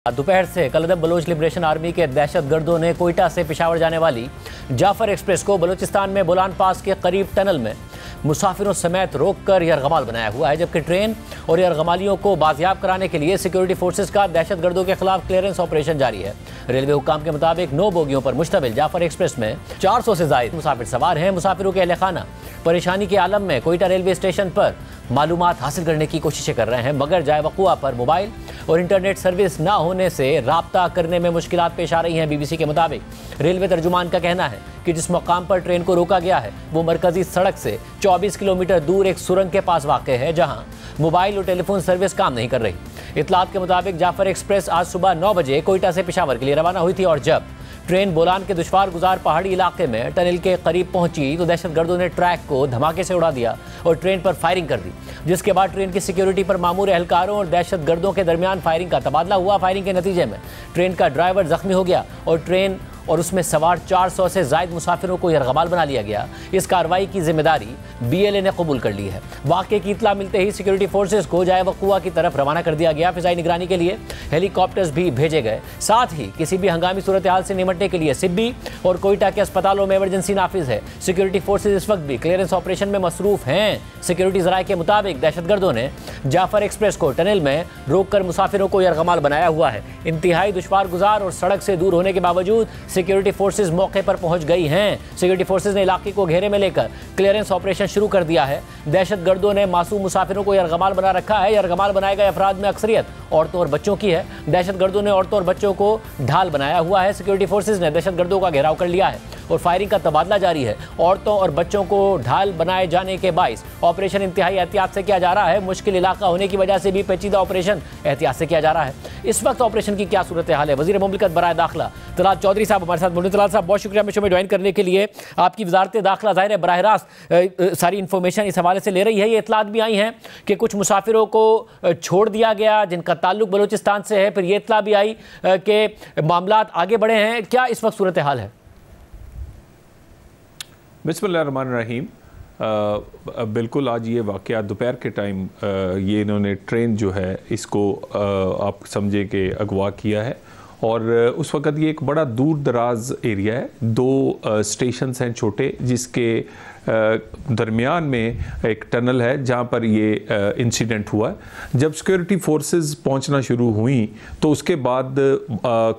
दोपहर से कलदम Bloch liberation army के दहशतगर्दों ने कोयटा से पेशावर जाने वाली जाफर एक्सप्रेस को बलूचिस्तान में बोलान पास के करीब टनल में मुसाफिरों समेत रोककर यरगमाल बनाया हुआ है, जबकि ट्रेन और यरगमालियों को बाजियाब कराने के लिए सिक्योरिटी फोर्सेज का दहशतगर्दों के खिलाफ क्लियरेंस ऑपरेशन जारी है। रेलवे हुकाम के मुताबिक 9 बोगियों पर मुश्तमिल जाफर एक्सप्रेस में 400 से ज्यादा मुसाफिर सवार हैं। मुसाफिरों के अहलखाना परेशानी के आलम में कोयटा रेलवे स्टेशन पर मालूमात हासिल करने की कोशिशें कर रहे हैं, मगर जाए वक़ुआ पर मोबाइल और इंटरनेट सर्विस ना होने से राब्ता करने में मुश्किलात पेश आ रही हैं। BBC के मुताबिक रेलवे तर्जुमान का कहना है कि जिस मकाम पर ट्रेन को रोका गया है वो मरकजी सड़क से 24 किलोमीटर दूर एक सुरंग के पास वाक़ है, जहां मोबाइल और टेलीफोन सर्विस काम नहीं कर रही। इतलात के मुताबिक जाफर एक्सप्रेस आज सुबह 9 बजे कोयटा से पेशावर के लिए रवाना हुई थी और जब ट्रेन बोलान के दुश्वार गुजार पहाड़ी इलाके में टनल के करीब पहुंची तो दहशतगर्दों ने ट्रैक को धमाके से उड़ा दिया और ट्रेन पर फायरिंग कर दी, जिसके बाद ट्रेन की सिक्योरिटी पर मामूर एहलकारों और दहशतगर्दों के दरमियान फायरिंग का तबादला हुआ। फायरिंग के नतीजे में ट्रेन का ड्राइवर जख्मी हो गया और ट्रेन और उसमें सवार 400 से ज़ायद मुसाफिरों को यरगमाल बना लिया गया। इस कार्रवाई की जिम्मेदारी BLA ने कबूल कर ली है। वाक़े की इतला मिलते ही सिक्योरिटी फोर्सेज को जाए वक़ुआ की तरफ रवाना कर दिया गया। फ़िज़ाई निगरानी के लिए हेलीकॉप्टर्स भी भेजे गए। साथ ही किसी भी हंगामी सूरत हाल से निपटने के लिए सिब्बी और कोयटा के अस्पतालों में इमरजेंसी नाफिज है। सिक्योरिटी फोर्सेज इस वक्त भी क्लियरेंस ऑपरेशन में मसरूफ हैं। सिक्योरिटी ज़राए के मुताबिक दहशतगर्दों ने जाफर एक्सप्रेस को टनल में रोककर मुसाफिरों को यरगमाल बनाया हुआ है। इंतहाई दुश्वार गुजार और सड़क से दूर होने के बावजूद सिक्योरिटी फोर्सेज मौके पर पहुंच गई हैं। सिक्योरिटी फोर्सेज ने इलाके को घेरे में लेकर क्लियरेंस ऑपरेशन शुरू कर दिया है। दहशतगर्दों ने मासूम मुसाफिरों को यरगमाल बना रखा है। यरगमाल बनाए गए अफराद में अक्सरियत औरतों और बच्चों की है। दहशतगर्दों ने औरतों और बच्चों को ढाल बनाया हुआ है। सिक्योरिटी फोर्सेज ने दहशतगर्दों का घेराव कर लिया है और फायरिंग का तबादला जारी है। औरतों और बच्चों को ढाल बनाए जाने के बाइस ऑपरेशन इंतहाई एहतियात से किया जा रहा है। मुश्किल इलाका होने की वजह से भी पेचीदा ऑपरेशन एहतियात से किया जा रहा है। इस वक्त ऑपरेशन की क्या सूरत हाल है, वज़ीर मुमलिकत बराए दाखिला तलाल चौधरी साहब हमारे साथ मौजूद। तलाल साहब, बहुत शुक्रिया मिशन में ज्वाइन करने के लिए। आपकी वजारत दाखिला ज़ाहिर है बराह रास्त सारी इन्फॉर्मेशन इस हवाले से ले रही है। ये इतलात भी आई हैं कि कुछ मुसाफिरों को छोड़ दिया गया जिनका ताल्लुक बलूचिस्तान से है। फिर ये इतला भी आई कि मामलात आगे बढ़े हैं। क्या इस वक्त सूरत हाल है? बिस्मिल्लाहिर्रहमानिर्रहीम। बिल्कुल आज ये वाक़या दोपहर के टाइम ये इन्होंने ट्रेन जो है इसको आप समझे कि अगवा किया है और उस वक़्त ये एक बड़ा दूर दराज एरिया है। 2 स्टेशन हैं छोटे, जिसके दरमियान में एक टनल है जहाँ पर ये इंसिडेंट हुआ। जब सिक्योरिटी फोर्सेस पहुँचना शुरू हुई तो उसके बाद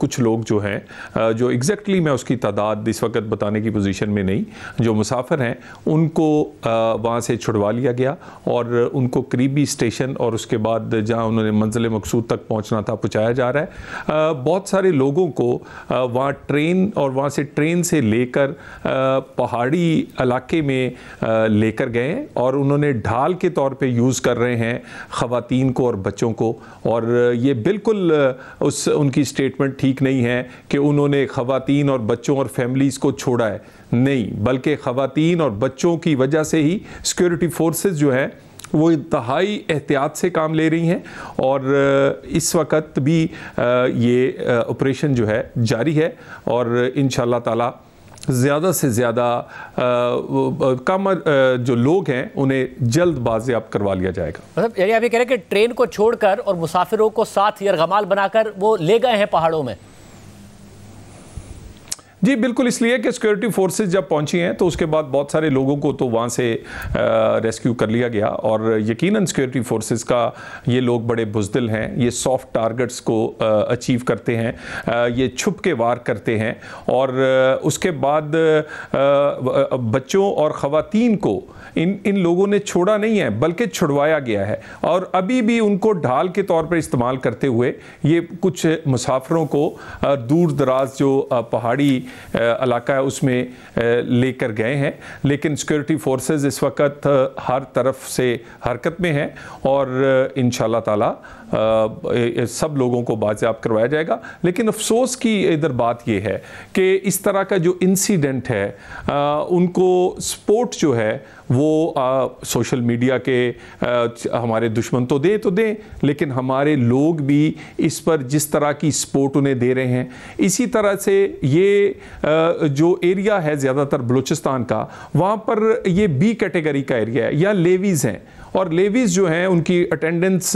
कुछ लोग जो हैं, जो एग्जैक्टली मैं उसकी तादाद इस वक्त बताने की पोजीशन में नहीं, जो मुसाफिर हैं उनको वहाँ से छुड़वा लिया गया और उनको करीबी स्टेशन और उसके बाद जहाँ उन्होंने मंजिल मकसूद तक पहुँचना था पहुँचाया जा रहा है। बहुत सारे लोगों को वहाँ ट्रेन और वहाँ से ट्रेन से लेकर पहाड़ी इलाके में लेकर गए और उन्होंने ढाल के तौर पे यूज़ कर रहे हैं ख़वातीन को और बच्चों को। और ये बिल्कुल उनकी स्टेटमेंट ठीक नहीं है कि उन्होंने ख़वातीन और बच्चों और फैमिलीज़ को छोड़ा है, नहीं, बल्कि ख़वातीन और बच्चों की वजह से ही सिक्योरिटी फोर्सेस जो हैं वो इंतहाई एहतियात से काम ले रही हैं और इस वक्त भी ये ऑपरेशन जो है जारी है और इंशाअल्लाह ताला ज़्यादा से ज़्यादा कम जो लोग हैं उन्हें जल्द बाज़ियाब करवा लिया जाएगा। मतलब यानी आप ये कह रहे हैं कि ट्रेन को छोड़कर और मुसाफिरों को साथ यरगमाल बनाकर वो ले गए हैं पहाड़ों में? जी बिल्कुल, इसलिए कि सिक्योरिटी फोर्सेस जब पहुंची हैं तो उसके बाद बहुत सारे लोगों को तो वहाँ से रेस्क्यू कर लिया गया और यकीनन सिक्योरिटी फोर्सेस का ये लोग बड़े बुज़दिल हैं, ये सॉफ्ट टारगेट्स को अचीव करते हैं, ये छुप के वार करते हैं और उसके बाद बच्चों और ख़वातीन को इन लोगों ने छोड़ा नहीं है बल्कि छुड़वाया गया है और अभी भी उनको ढाल के तौर पर इस्तेमाल करते हुए ये कुछ मुसाफिरों को दूर दराज जो पहाड़ी इलाका है उसमें लेकर गए हैं। लेकिन सिक्योरिटी फोर्सेस इस वक्त हर तरफ से हरकत में हैं और इंशाअल्लाह ताला सब लोगों को बाज़ियाब करवाया जाएगा। लेकिन अफसोस की इधर बात यह है कि इस तरह का जो इंसिडेंट है उनको सपोर्ट जो है वो सोशल मीडिया के हमारे दुश्मन तो दें लेकिन हमारे लोग भी इस पर जिस तरह की सपोर्ट उन्हें दे रहे हैं, इसी तरह से ये जो एरिया है ज़्यादातर बलूचिस्तान का, वहाँ पर ये B कैटेगरी का एरिया है या लेवीज़ हैं और लेवीज जो हैं उनकी अटेंडेंस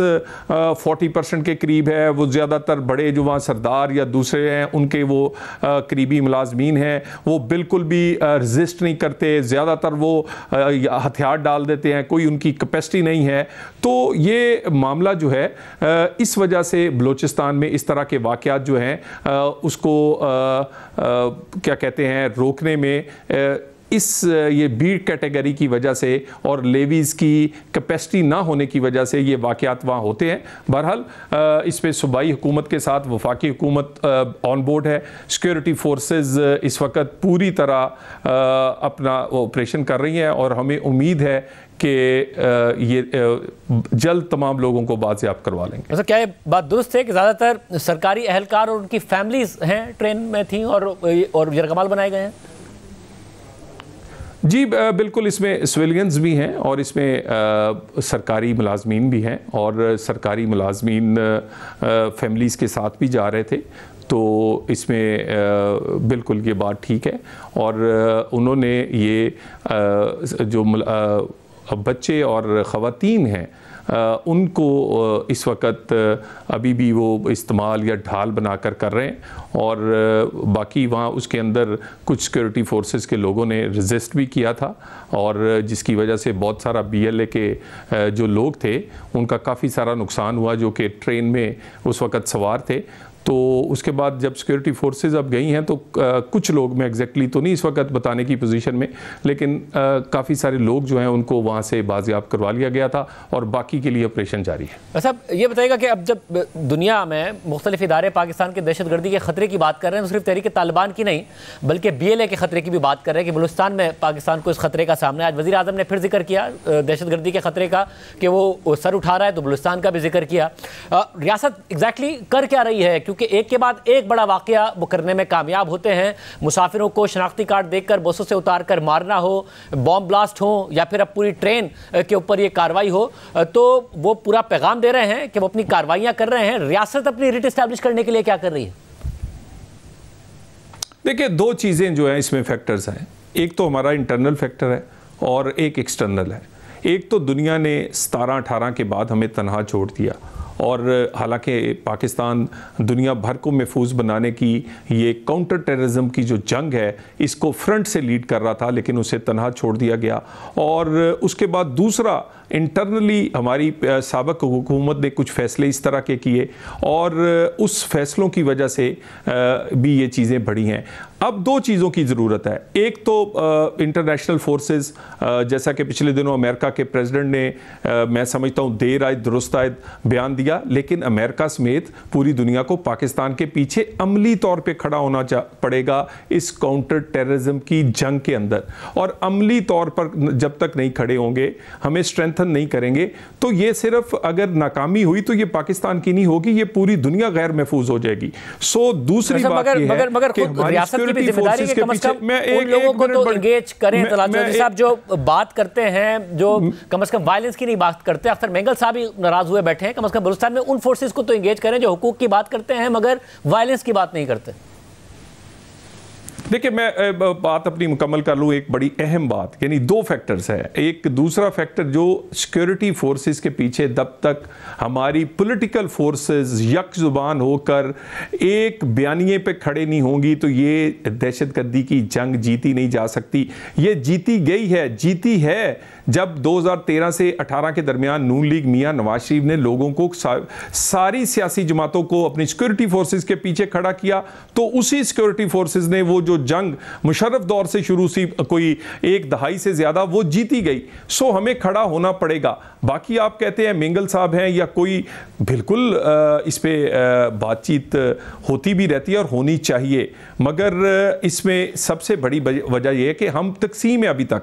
40% के करीब है। वो ज़्यादातर बड़े जो वहाँ सरदार या दूसरे हैं उनके वो करीबी मुलाजमीन हैं, वो बिल्कुल भी रजिस्ट नहीं करते, ज़्यादातर वो हथियार डाल देते हैं, कोई उनकी कैपेसिटी नहीं है। तो ये मामला जो है इस वजह से बलूचिस्तान में इस तरह के वाक़यात जो हैं उसको क्या कहते हैं रोकने में ये बी कैटेगरी की वजह से और लेवीज़ की कैपेसिटी ना होने की वजह से ये वाक़यात वहाँ होते हैं। बहरहाल इस पर सूबाई हुकूमत के साथ वफाकी हुकूमत ऑन बोर्ड है। सिक्योरिटी फोर्सेस इस वक्त पूरी तरह अपना ऑपरेशन कर रही हैं और हमें उम्मीद है कि ये जल्द तमाम लोगों को बाजियाब करवा लेंगे। अच्छा, क्या ये बात दुरुस्त है कि ज़्यादातर सरकारी एहलकार और उनकी फैमिलीज हैं ट्रेन में थी और यरगमाल बनाए गए हैं? जी बिल्कुल, इसमें सिविलियंस भी हैं और इसमें सरकारी मुलाजमीन भी हैं और सरकारी मुलाजमीन फैमिलीज़ के साथ भी जा रहे थे। तो इसमें बिल्कुल ये बात ठीक है और उन्होंने ये जो बच्चे और ख़वातीन हैं उनको इस वक्त अभी भी वो इस्तेमाल या ढाल बनाकर कर रहे हैं और बाकी वहाँ उसके अंदर कुछ सिक्योरिटी फोर्सेस के लोगों ने रेजिस्ट भी किया था और जिसकी वजह से बहुत सारा BLA के जो लोग थे उनका काफ़ी सारा नुकसान हुआ जो कि ट्रेन में उस वक्त सवार थे। तो उसके बाद जब सिक्योरिटी फोर्सेस अब गई हैं तो कुछ लोग, मैं एग्जैक्टली तो नहीं इस वक्त बताने की पोजीशन में, लेकिन काफ़ी सारे लोग जो हैं उनको वहाँ से बाजियाब करवा लिया गया था और बाकी के लिए ऑपरेशन जारी है। अच्छा, ये बताइएगा कि अब जब दुनिया में मुख्तलिफ इदारे पाकिस्तान के दहशतगर्दी के ख़तरे की बात कर रहे हैं तो सिर्फ तहरीक तालिबान की नहीं बल्कि BLA के ख़तरे की भी बात कर रहे हैं कि बलूचिस्तान में पाकिस्तान को इस खतरे का सामना है। आज वज़ीर आज़म ने फिर जिक्र किया दहशतगर्दी के ख़तरे का कि वो सर उठा रहा है, तो बलूचिस्तान का भी जिक्र किया। रियासत एग्जैक्टली कर क्या रही है, क्योंकि एक के बाद एक बड़ा वाकया वो करने में कामयाब होते हैं। मुसाफिरों को शनाख्ती कार्ड देखकर बसों से उतार कर मारना हो, बॉम्ब ब्लास्ट हो या फिर अब पूरी ट्रेन के ऊपर ये कार्रवाई हो, तो वो पूरा पैगाम दे रहे हैं कि वो अपनी कार्रवाइयां कर रहे हैं। रियासत अपनी रिट एस्टैब्लिश करने के लिए क्या कर रही है? देखिए, दो चीज़ें जो हैं इसमें फैक्टर्स हैं। एक तो हमारा इंटरनल फैक्टर है और एक एक्सटर्नल है। एक तो दुनिया ने 17-18 के बाद हमें तनहा छोड़ दिया और हालांकि पाकिस्तान दुनिया भर को महफूज बनाने की ये काउंटर टेररिज्म की जो जंग है इसको फ्रंट से लीड कर रहा था, लेकिन उसे तनहा छोड़ दिया गया। और उसके बाद दूसरा, इंटरनली हमारी साबिक हुकूमत ने कुछ फ़ैसले इस तरह के किए और उस फैसलों की वजह से भी ये चीज़ें बढ़ी हैं। अब दो चीज़ों की ज़रूरत है। एक तो इंटरनेशनल फोर्सेस, जैसा कि पिछले दिनों अमेरिका के प्रेसिडेंट ने मैं समझता हूँ देर आयद दुरुस्त आयद बयान दिया, लेकिन अमेरिका समेत पूरी दुनिया को पाकिस्तान के पीछे अमली तौर पे खड़ा होना पड़ेगा इस काउंटर टेररिज्म की जंग के अंदर। और अमली तौर पर जब तक नहीं खड़े होंगे, हमें स्ट्रेंथन नहीं करेंगे, तो ये सिर्फ अगर नाकामी हुई तो ये पाकिस्तान की नहीं होगी, ये पूरी दुनिया गैर महफूज हो जाएगी। सो दूसरी बात ये है कि हमारी भी जिम्मेदारी है कम से कम उन लोगों को तो इंगेज करें। तलात साहब जो बात करते हैं, जो कम से कम वायलेंस की नहीं बात करते, अख्तर मेंगल साहब भी नाराज हुए बैठे हैं, कम से कम बलूचिस्तान में उन फोर्सेस को तो इंगेज करें जो हुकूक की बात करते हैं मगर वायलेंस की बात नहीं करते। देखिए, मैं बात अपनी मुकम्मल कर लूँ। एक बड़ी अहम बात, यानी दो फैक्टर्स है। एक दूसरा फैक्टर जो सिक्योरिटी फोर्सेस के पीछे जब तक हमारी पॉलिटिकल फोर्सेस यकजुबान होकर एक बयानिए पे खड़े नहीं होंगी तो ये दहशतगर्दी की जंग जीती नहीं जा सकती। ये जीती गई है, जीती है जब 2013 से 18 के दरमियान नून लीग मियां नवाज शरीफ ने लोगों को सारी सियासी जमातों को अपनी सिक्योरिटी फोर्सेस के पीछे खड़ा किया, तो उसी सिक्योरिटी फोर्सेस ने वो जो जंग मुशर्रफ दौर से शुरू सी कोई एक दहाई से ज्यादा वो जीती गई। सो हमें खड़ा होना पड़ेगा। बाकी आप कहते हैं मेंगल साहब हैं या कोई, बिल्कुल इस पे बातचीत होती भी रहती है और होनी चाहिए, मगर इसमें सबसे बड़ी वजह यह है कि हम तकसीम है अभी तक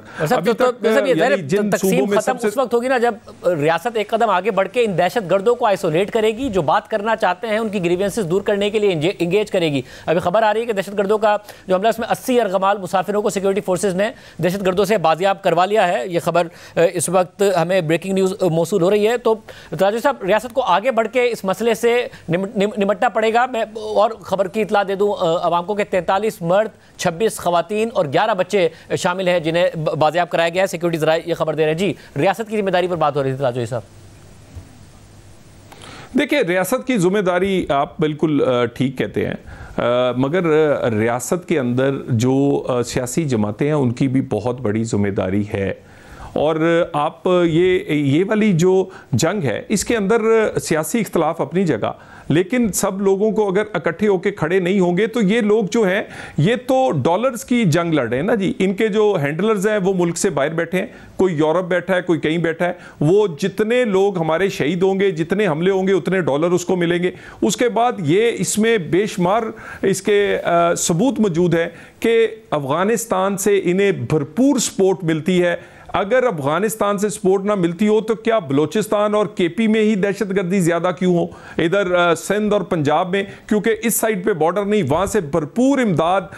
तकसीम खत्म उस वक्त होगी ना जब रियासत एक कदम आगे बढ़ के इन दहशतगर्दों को आइसोलेट करेगी, जो बात करना चाहते हैं उनकी ग्रीवेंसेस दूर करने के लिए इंगेज करेगी। अभी खबर आ रही है कि दहशतगर्दों का जो हमला, उसमें 80 अरगमाल मुसाफिरों को सिक्योरिटी फोर्सेज ने दहशतगर्दों से बाजियाब करवा लिया है। ये खबर इस वक्त हमें ब्रेकिंग न्यूज मौसूल हो रही है। तो राजू साहब, रियासत को आगे बढ़ के इस मसले से निमटना पड़ेगा। मैं और ख़बर की इतला दे दूँ आवाम को कि 43 मर्द, 26 खवातीन और 11 बच्चे शामिल हैं जिन्हें बाजियाब कराया गया है। सिक्योरिटी ज़राए ये खबर दे रहे हैं। जी, रियासत की जिम्मेदारी पर बात हो रही थी राजू साहब। देखिए, रियासत की जिम्मेदारी आप बिल्कुल ठीक कहते हैं, मगर रियासत के अंदर जो सियासी जमातें हैं उनकी भी बहुत बड़ी जिम्मेदारी है। और आप ये वाली जो जंग है इसके अंदर सियासी इख्तलाफ अपनी जगह, लेकिन सब लोगों को अगर इकट्ठे होकर खड़े नहीं होंगे तो ये लोग जो हैं ये तो डॉलर्स की जंग लड़ रहे हैं ना जी। इनके जो हैंडलर्स हैं वो मुल्क से बाहर बैठे हैं, कोई यूरोप बैठा है, कोई कहीं बैठा है। वो जितने लोग हमारे शहीद होंगे, जितने हमले होंगे, उतने डॉलर उसको मिलेंगे। उसके बाद ये इसमें बेशुमार इसके सबूत मौजूद है कि अफगानिस्तान से इन्हें भरपूर सपोर्ट मिलती है। अगर अफगानिस्तान से सपोर्ट ना मिलती हो तो क्या बलोचिस्तान और केपी में ही दहशतगर्दी ज्यादा क्यों हो, इधर सिंध और पंजाब में? क्योंकि इस साइड पे बॉर्डर नहीं, वहां से भरपूर इमदाद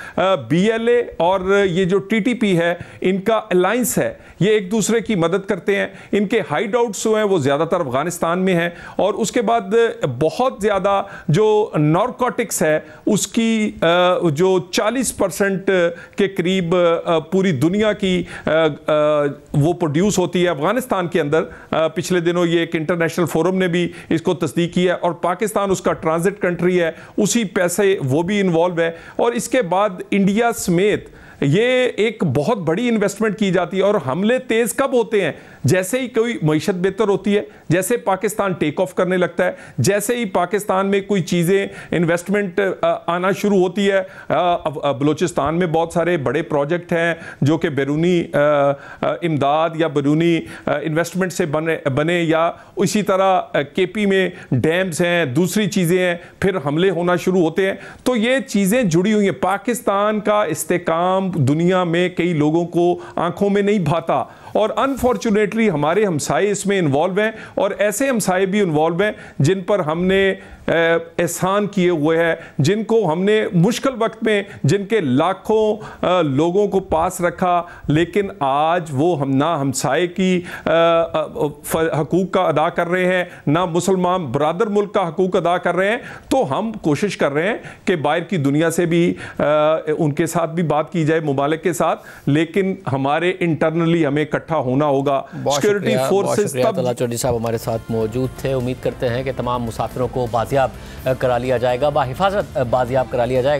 BLA और ये जो TTP है इनका अलायंस है, ये एक दूसरे की मदद करते हैं। इनके हाइड आउट्स जो हैं वो ज्यादातर अफगानिस्तान में हैं। और उसके बाद बहुत ज्यादा जो नारकोटिक्स है उसकी जो 40% के करीब पूरी दुनिया की वो प्रोड्यूस होती है अफगानिस्तान के अंदर। पिछले दिनों ये एक इंटरनेशनल फोरम ने भी इसको तस्दीक किया है, और पाकिस्तान उसका ट्रांजिट कंट्री है, उसी पैसे वो भी इन्वॉल्व है। और इसके बाद इंडिया समेत ये एक बहुत बड़ी इन्वेस्टमेंट की जाती है। और हमले तेज कब होते हैं? जैसे ही कोई मईशत बेहतर होती है, जैसे पाकिस्तान टेक ऑफ करने लगता है, जैसे ही पाकिस्तान में कोई चीज़ें इन्वेस्टमेंट आना शुरू होती है। बलूचिस्तान में बहुत सारे बड़े प्रोजेक्ट हैं जो कि बैरूनी इमदाद या बैरूनी इन्वेस्टमेंट से बने या इसी तरह KP में डैम्स हैं, दूसरी चीज़ें हैं, फिर हमले होना शुरू होते हैं। तो ये चीज़ें जुड़ी हुई हैं। पाकिस्तान का इस्तेकाम दुनिया में कई लोगों को आंखों में नहीं भाता, और अनफॉर्चुनेटली हमारे हमसाए इसमें इन्वॉल्व हैं। और ऐसे हमसाए भी इन्वॉल्व हैं जिन पर हमने एहसान किए हुए हैं, जिनको हमने मुश्किल वक्त में, जिनके लाखों लोगों को पास रखा, लेकिन आज वो ना हमसाए की हकूक़ का अदा कर रहे हैं, ना मुसलमान बरादर मुल्क का हकूक़ अदा कर रहे हैं। तो हम कोशिश कर रहे हैं कि बाहर की दुनिया से भी उनके साथ भी बात की जाए, मुमालिक के साथ, लेकिन हमारे इंटरनली हमें इकट्ठा होना होगा। सिक्योरिटी फोर्सेस चौधरी साहब हमारे साथ मौजूद थे। उम्मीद करते हैं कि तमाम मुसाफिरों को बाजियाब करा लिया जाएगा, बाहिफाजत बाजियाब करा लिया जाएगा।